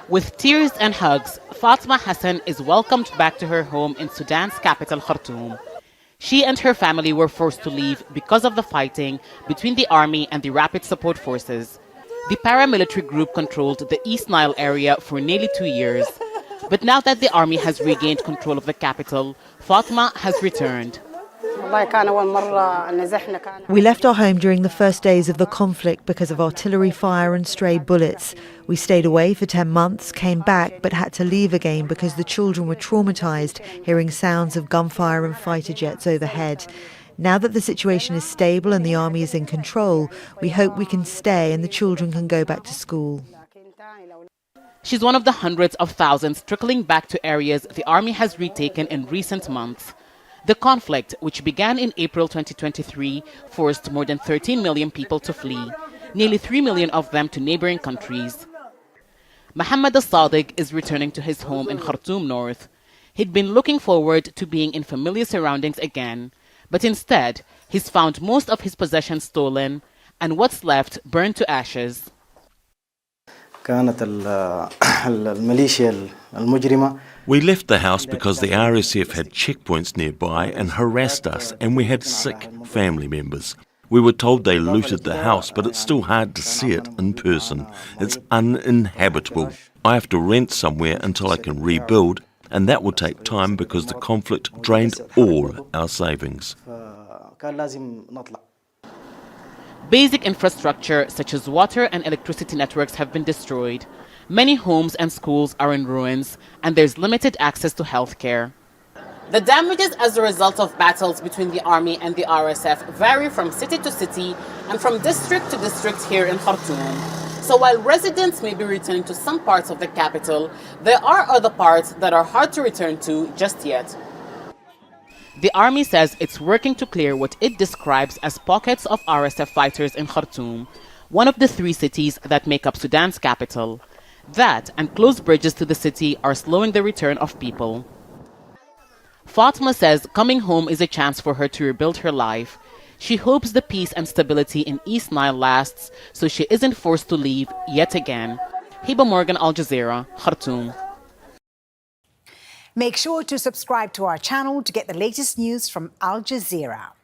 With tears and hugs, Fatma Hassan is welcomed back to her home in Sudan's capital, Khartoum. She and her family were forced to leave because of the fighting between the army and the Rapid Support Forces. The paramilitary group controlled the East Nile area for nearly 2 years. But now that the army has regained control of the capital, Fatma has returned. We left our home during the first days of the conflict because of artillery fire and stray bullets. We stayed away for 10 months, came back, but had to leave again because the children were traumatised hearing sounds of gunfire and fighter jets overhead. Now that the situation is stable and the army is in control, we hope we can stay and the children can go back to school. She's one of the hundreds of thousands trickling back to areas the army has retaken in recent months. The conflict, which began in April 2023, forced more than 13 million people to flee, nearly 3 million of them to neighboring countries. Mohammed al-Sadiq is returning to his home in Khartoum North. He'd been looking forward to being in familiar surroundings again, but instead, he's found most of his possessions stolen and what's left burned to ashes. We left the house because the RSF had checkpoints nearby and harassed us, and we had sick family members. We were told they looted the house, but it's still hard to see it in person. It's uninhabitable. I have to rent somewhere until I can rebuild, and that will take time because the conflict drained all our savings. Basic infrastructure such as water and electricity networks have been destroyed. Many homes and schools are in ruins, and there's limited access to healthcare. The damages as a result of battles between the army and the RSF vary from city to city and from district to district here in Khartoum. So while residents may be returning to some parts of the capital, there are other parts that are hard to return to just yet. The army says it's working to clear what it describes as pockets of RSF fighters in Khartoum, one of the 3 cities that make up Sudan's capital. That and closed bridges to the city are slowing the return of people. Fatma says coming home is a chance for her to rebuild her life. She hopes the peace and stability in East Nile lasts so she isn't forced to leave yet again. Hiba Morgan, Al Jazeera, Khartoum. Make sure to subscribe to our channel to get the latest news from Al Jazeera.